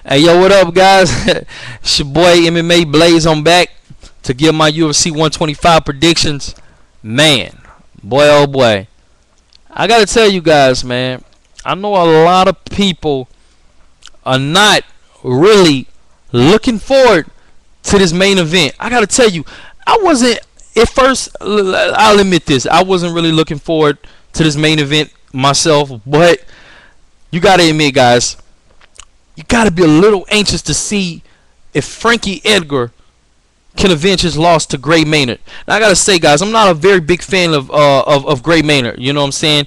Hey, yo, what up, guys? It's your boy MMA Blaze. I'm back to give my UFC 125 predictions. Man, boy, oh boy. I gotta tell you guys, man, I know a lot of people are not really looking forward to this main event. I gotta tell you, I wasn't, at first, I'll admit this, I wasn't really looking forward to this main event myself, but you gotta admit, guys, you got to be a little anxious to see if Frankie Edgar can avenge his loss to Gray Maynard. Now, I got to say, guys, I'm not a very big fan of Gray Maynard, you know what I'm saying?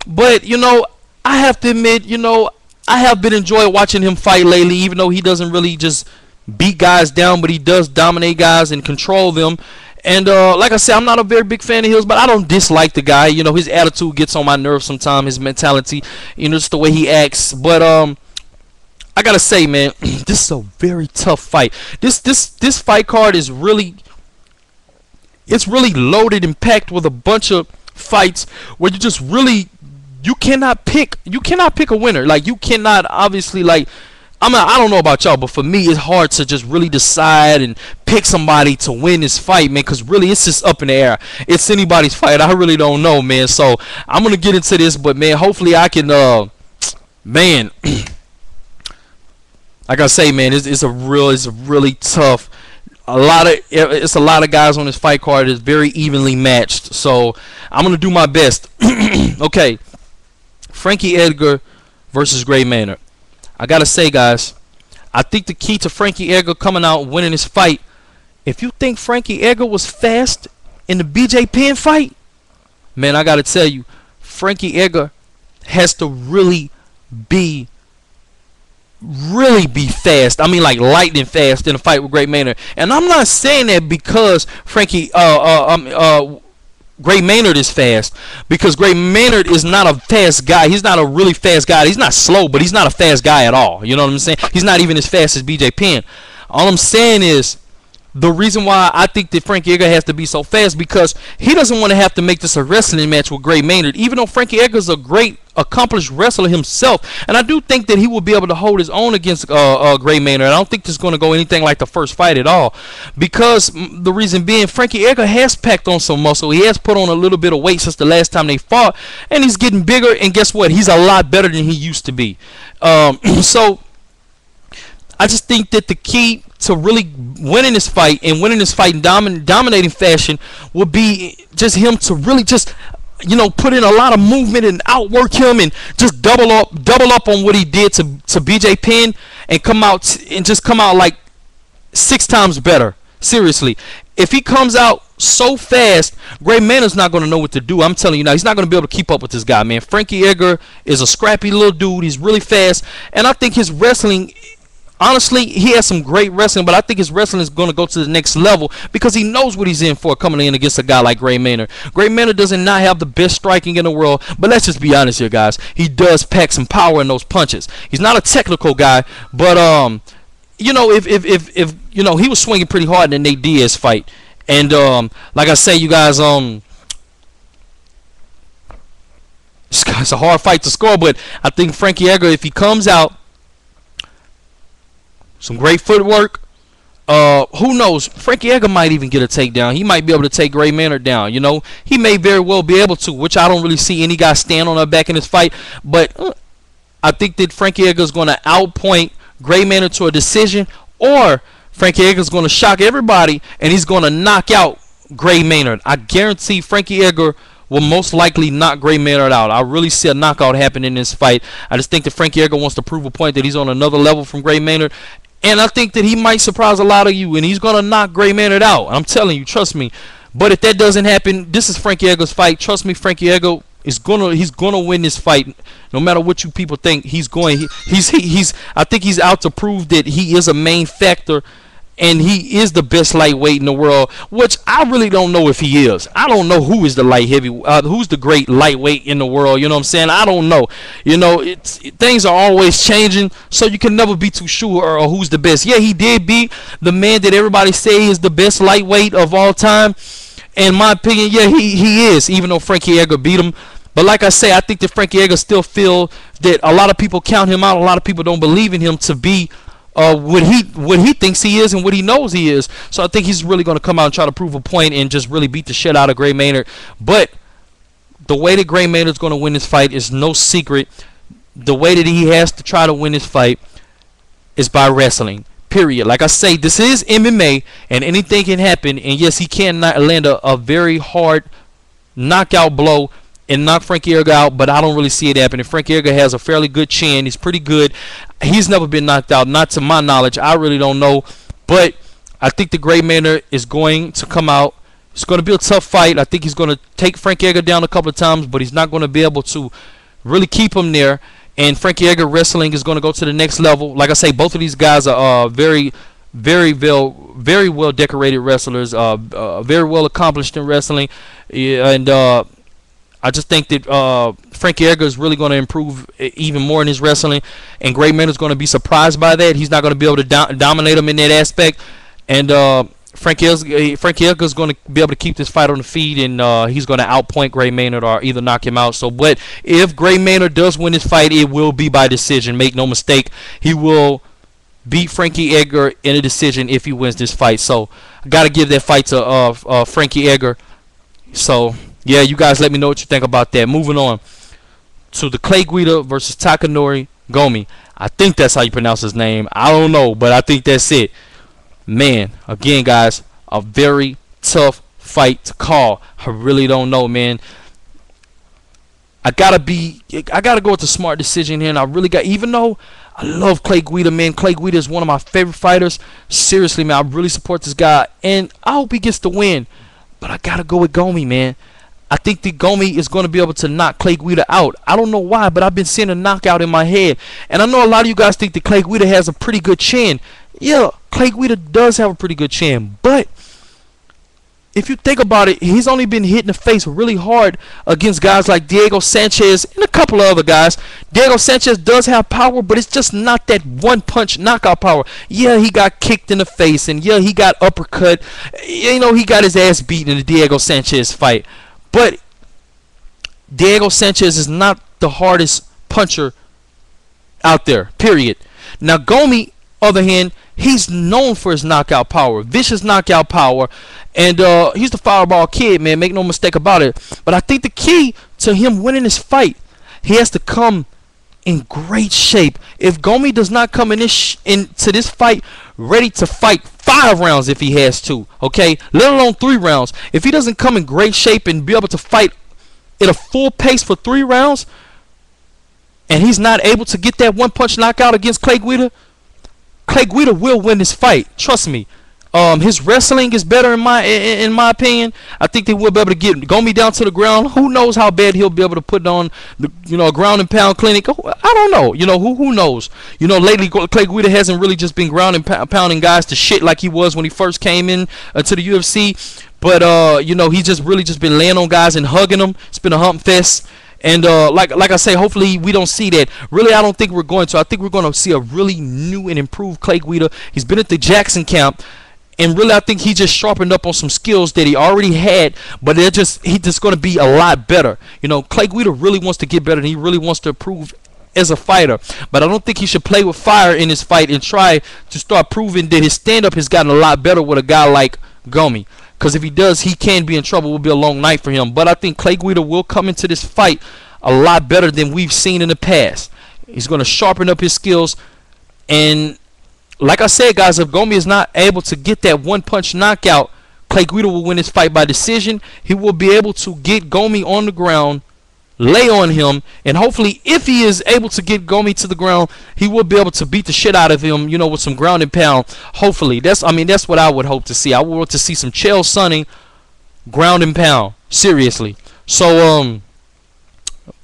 But, you know, I have to admit, you know, I have been enjoying watching him fight lately, even though he doesn't really just beat guys down, but he does dominate guys and control them. And like I said, I'm not a very big fan of his, but I don't dislike the guy. You know, his attitude gets on my nerves sometimes, his mentality, you know, just the way he acts. But, I gotta say, man, this is a very tough fight. This fight card is really, it's really loaded and packed with a bunch of fights where you just really, you cannot pick a winner. Like, you cannot, obviously, like, I don't know about y'all, but for me, it's hard to just really decide and pick somebody to win this fight, man, because really it's just up in the air. It's anybody's fight. I really don't know, man. So I'm gonna get into this, but man, hopefully I can, man. Like I say, man, it's a really tough. It's a lot of guys on this fight card. It's very evenly matched. So I'm gonna do my best. Okay, Frankie Edgar versus Gray Maynard. I gotta say, guys, I think the key to Frankie Edgar coming out and winning this fight. If you think Frankie Edgar was fast in the BJ Penn fight, man, I gotta tell you, Frankie Edgar has to really be fast. I mean, like lightning fast in a fight with Gray Maynard. And I'm not saying that because Gray Maynard is fast, because Gray Maynard is not a fast guy. He's not a really fast guy. He's not slow, but he's not a fast guy at all. You know what I'm saying? He's not even as fast as BJ Penn. All I'm saying is, the reason why I think that Frankie Edgar has to be so fast, because he doesn't want to have to make this a wrestling match with Gray Maynard, even though Frankie Edgar is a great, accomplished wrestler himself. And I do think that he will be able to hold his own against Gray Maynard. I don't think this is going to go anything like the first fight at all, because the reason being, Frankie Edgar has packed on some muscle. He has put on a little bit of weight since the last time they fought, and he's getting bigger, and guess what? He's a lot better than he used to be. So I just think that the key to really winning this fight and winning this fight in dominating fashion would be just him to really just, you know, put in a lot of movement and outwork him and just double up on what he did to BJ Penn and come out like 6 times better. Seriously, if he comes out so fast, Gray Maynard's not going to know what to do. I'm telling you now, he's not going to be able to keep up with this guy, man. Frankie Edgar is a scrappy little dude. He's really fast, and I think his wrestling, honestly, he has some great wrestling, but I think his wrestling is going to go to the next level because he knows what he's in for coming in against a guy like Gray Maynard. Gray Maynard does not have the best striking in the world, but let's just be honest here, guys. He does pack some power in those punches. He's not a technical guy, but you know, if you know, he was swinging pretty hard in the Nate Diaz fight, and like I say, you guys, it's a hard fight to score, but I think Frankie Edgar, if he comes out, some great footwork, who knows, Frankie Edgar might even get a takedown. He might be able to take Gray Maynard down, you know. He may very well be able to, which I don't really see any guy stand on their back in this fight. But I think that Frankie Edgar is going to outpoint Gray Maynard to a decision, or Frankie Edgar is going to shock everybody and he's going to knock out Gray Maynard. I guarantee Frankie Edgar will most likely knock Gray Maynard out. I really see a knockout happen in this fight. I just think that Frankie Edgar wants to prove a point that he's on another level from Gray Maynard. And I think that he might surprise a lot of you, and he's going to knock Gray Maynard out. I'm telling you, trust me. But if that doesn't happen, this is Frankie Edgar's fight. Trust me, Frankie Edgar is he's gonna win this fight, no matter what you people think. He's I think he's out to prove that he is a main factor, and he is the best lightweight in the world, which I really don't know if he is. I don't know who is the who's the great lightweight in the world. You know what I'm saying? I don't know. You know, things are always changing, so you can never be too sure or who's the best. Yeah, he did beat the man that everybody say is the best lightweight of all time. In my opinion, yeah, he is, even though Frankie Edgar beat him. But like I say, I think that Frankie Edgar still feel that a lot of people count him out. A lot of people don't believe in him to be what he thinks he is and what he knows he is. So I think he's really going to come out and try to prove a point and just really beat the shit out of Gray Maynard. But the way that Gray Maynard's going to win this fight is no secret. The way that he has to try to win this fight is by wrestling. Period. Like I say, this is MMA and anything can happen. And yes, he can land a very hard knockout blow and knock Frankie Edgar out, but I don't really see it happening. Frankie Edgar has a fairly good chin. He's pretty good. He's never been knocked out, not to my knowledge. I really don't know. But I think the Gray Maynard is going to come out. It's going to be a tough fight. I think he's going to take Frankie Edgar down a couple of times, but he's not going to be able to really keep him there. And Frankie Edgar wrestling is going to go to the next level. Like I say, both of these guys are very well decorated wrestlers, very well accomplished in wrestling. Yeah, and I just think that Frankie Edgar is really going to improve even more in his wrestling, and Gray Maynard is going to be surprised by that. He's not going to be able to dominate him in that aspect, and Frankie Edgar is going to be able to keep this fight on the feet, and he's going to outpoint Gray Maynard or either knock him out. So, but if Gray Maynard does win this fight, it will be by decision. Make no mistake, he will beat Frankie Edgar in a decision if he wins this fight. So, I got to give that fight to Frankie Edgar. So, yeah, you guys let me know what you think about that. Moving on to the Clay Guida versus Takanori Gomi. I think that's how you pronounce his name. I don't know, but I think that's it. Man, again, guys, a very tough fight to call. I really don't know, man. I gotta go with the smart decision here, and I really got, even though I love Clay Guida, man. Clay Guida is one of my favorite fighters. Seriously, man, I really support this guy, and I hope he gets the win. But I gotta go with Gomi, man. I think that Gomi is going to be able to knock Clay Guida out. I don't know why, but I've been seeing a knockout in my head. And I know a lot of you guys think that Clay Guida has a pretty good chin. Yeah, Clay Guida does have a pretty good chin. But if you think about it, he's only been hit in the face really hard against guys like Diego Sanchez and a couple of other guys. Diego Sanchez does have power, but it's just not that one-punch knockout power. Yeah, he got kicked in the face, and yeah, he got uppercut. You know, he got his ass beaten in the Diego Sanchez fight. But Diego Sanchez is not the hardest puncher out there, period. Now, Gomi, other hand, he's known for his knockout power, vicious knockout power, and he's the Fireball Kid, man, make no mistake about it. But I think the key to him winning this fight, he has to come in great shape. If Gomi does not come into this fight ready to fight 5 rounds if he has to, okay, let alone 3 rounds, if he doesn't come in great shape and be able to fight at a full pace for 3 rounds, and he's not able to get that one-punch knockout against Clay Guida, Clay Guida will win this fight. Trust me. His wrestling is better in my opinion. I think they will be able to get Gomi down to the ground. Who knows how bad he'll be able to put on the a ground and pound clinic. I don't know. Who knows? Lately Clay Guida hasn't really just been ground and pounding guys to shit like he was when he first came in to the UFC. But he's just really been laying on guys and hugging them. It's been a hump fest. And like I say, hopefully we don't see that. Really, I don't think we're going to. I think we're going to see a really new and improved Clay Guida. He's been at the Jackson camp, and really I think he just sharpened up on some skills that he already had, but he's just going to be a lot better. Clay Guida really wants to get better, and he really wants to improve as a fighter. But I don't think he should play with fire in his fight and try to start proving that his stand-up has gotten a lot better with a guy like Gomi. Because if he does, he can be in trouble. It will be a long night for him. But I think Clay Guida will come into this fight a lot better than we've seen in the past. He's going to sharpen up his skills. And like I said, guys, if Gomi is not able to get that one-punch knockout, Clay Guida will win this fight by decision. He will be able to get Gomi on the ground, lay on him, and hopefully if he is able to get Gomi to the ground, he will be able to beat the shit out of him, with some ground and pound. Hopefully. That's what I would hope to see. I would want to see some Chael Sonnen ground and pound. Seriously. So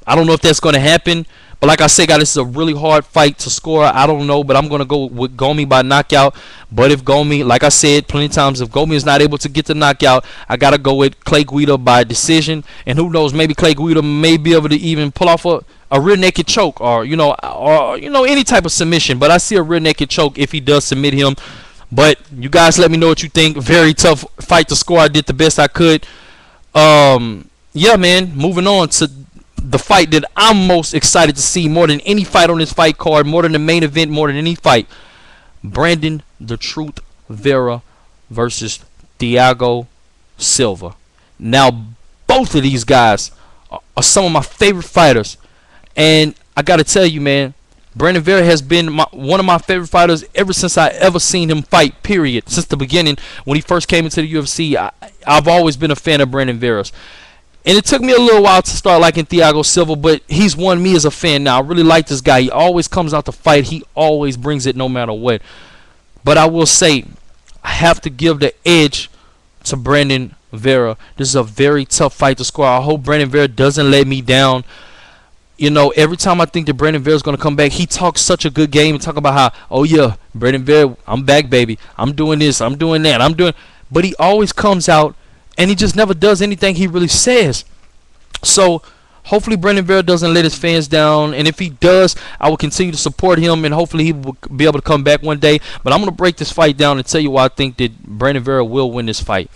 I don't know if that's going to happen. But like I said, guys, this is a really hard fight to score. I don't know, but I'm going to go with Gomi by knockout. But if Gomi, like I said plenty of times, if Gomi is not able to get the knockout, I got to go with Clay Guida by decision. And who knows, maybe Clay Guida may be able to even pull off a rear naked choke or any type of submission. But I see a rear naked choke if he does submit him. But you guys let me know what you think. Very tough fight to score. I did the best I could. Yeah, man, moving on to the fight that I'm most excited to see more than any fight on this fight card, more than the main event, more than any fight. Brandon the Truth Vera versus Thiago Silva. Now, both of these guys are some of my favorite fighters. And I got to tell you, man, Brandon Vera has been one of my favorite fighters ever since I ever seen him fight, period. Since the beginning, when he first came into the UFC, I've always been a fan of Brandon Vera's. And it took me a little while to start liking Thiago Silva, but he's won me as a fan now. I really like this guy. He always comes out to fight. He always brings it no matter what. But I will say, I have to give the edge to Brandon Vera. This is a very tough fight to score. I hope Brandon Vera doesn't let me down. You know, every time I think that Brandon Vera is going to come back, he talks such a good game and talk about how, oh yeah, Brandon Vera, I'm back, baby. I'm doing this, I'm doing that, But he always comes out and he just never does anything he really says. So hopefully Brandon Vera doesn't let his fans down, and if he does, I will continue to support him, and hopefully he will be able to come back one day. But I'm going to break this fight down and tell you why I think that Brandon Vera will win this fight.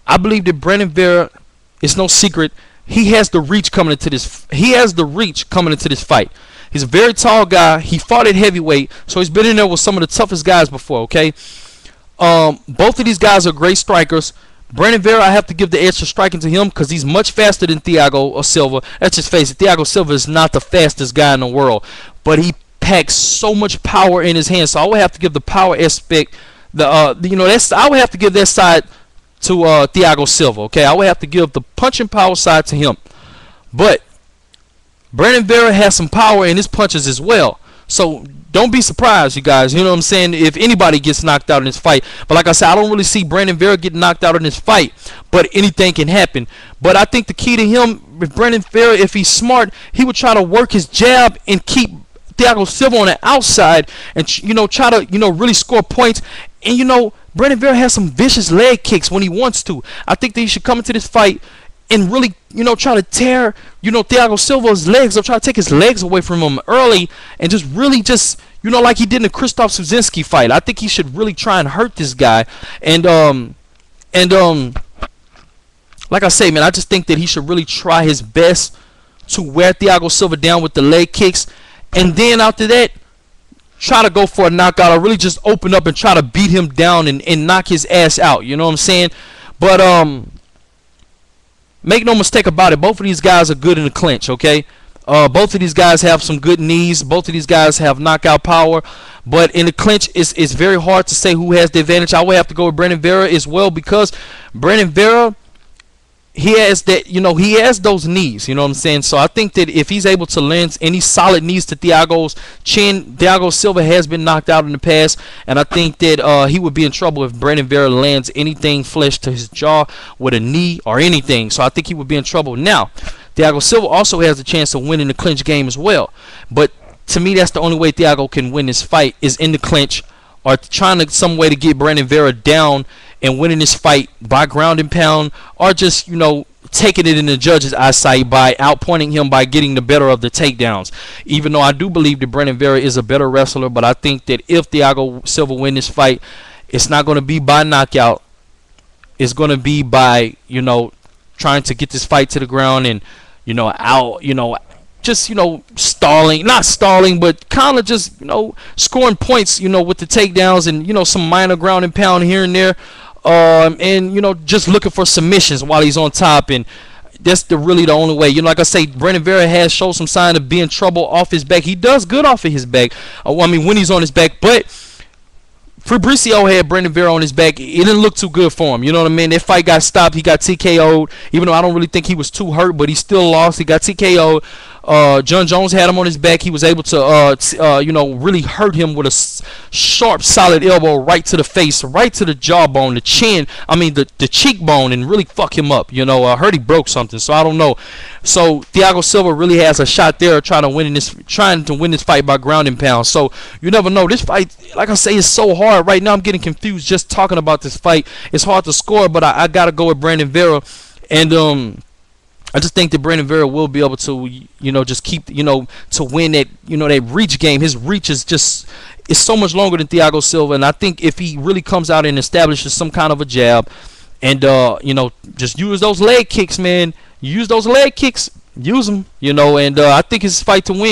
I believe that Brandon Vera, it's no secret, he has the reach coming into this. He has the reach coming into this fight. He's a very tall guy. He fought at heavyweight, so he's been in there with some of the toughest guys before. Okay, both of these guys are great strikers. Brandon Vera, I have to give the edge to striking to him because he's much faster than Thiago Silva. Let's just face it, Thiago Silva is not the fastest guy in the world, but he packs so much power in his hands. So I would have to give the power aspect, I would have to give that side to Thiago Silva. Okay, I would have to give the punching power side to him. But Brandon Vera has some power in his punches as well. So don't be surprised, you guys. You know what I'm saying? If anybody gets knocked out in this fight. But like I said, I don't really see Brandon Vera getting knocked out in this fight. But anything can happen. But I think the key to him, with Brandon Vera, if he's smart, he would try to work his jab and keep Thiago Silva on the outside and, try to, really score points. And, Brandon Vera has some vicious leg kicks when he wants to. I think that he should come into this fight and really, try to tear, Thiago Silva's legs or try to take his legs away from him early and just really like he did in the Krzysztof Szynski fight. I think he should really try and hurt this guy. And like I say, man, I just think that he should really try his best to wear Thiago Silva down with the leg kicks. And then after that, try to go for a knockout or really just open up and try to beat him down and knock his ass out. You know what I'm saying? But make no mistake about it, both of these guys are good in the clinch, okay? Both of these guys have some good knees. Both of these guys have knockout power. But in the clinch, it's very hard to say who has the advantage. I would have to go with Brandon Vera as well because Brandon Vera, he has that, he has those knees, you know what I'm saying? So I think that if he's able to land any solid knees to Thiago's chin, Thiago Silva has been knocked out in the past, and I think that he would be in trouble if Brandon Vera lands anything flesh to his jaw with a knee or anything. So I think he would be in trouble. Now, Thiago Silva also has a chance of winning the clinch game as well. But to me, that's the only way Thiago can win this fight is in the clinch or trying to some way to get Brandon Vera down and winning this fight by ground and pound or just, taking it in the judge's eyesight by outpointing him by getting the better of the takedowns. Even though I do believe that Brandon Vera is a better wrestler, but I think that if Thiago Silva wins this fight, it's not going to be by knockout. It's going to be by, trying to get this fight to the ground and, stalling, not stalling, but kind of just, scoring points, with the takedowns and, some minor ground and pound here and there. And just looking for submissions while he's on top, and that's really the only way. Like I say, Brandon Vera has shown some sign of being trouble off his back. He does good off of his back. When he's on his back, but Fabricio had Brandon Vera on his back. It didn't look too good for him. You know what I mean? That fight got stopped. He got TKO'd. Even though I don't really think he was too hurt, but he still lost. He got TKO'd. John Jones had him on his back. He was able to, really hurt him with a sharp, solid elbow right to the face, right to the jawbone, the chin. The cheekbone, and really fuck him up. I heard he broke something, so I don't know. So Thiago Silva really has a shot there, trying to win this fight by ground and pound. So you never know. This fight, like I say, is so hard right now. I'm getting confused just talking about this fight. It's hard to score, but I gotta go with Brandon Vera, and I just think that Brandon Vera will be able to, just keep, to win that, that reach game. His reach is so much longer than Thiago Silva, and I think if he really comes out and establishes some kind of a jab, and just use those leg kicks, man. Use those leg kicks. use him, you know, and I think it's his fight to win.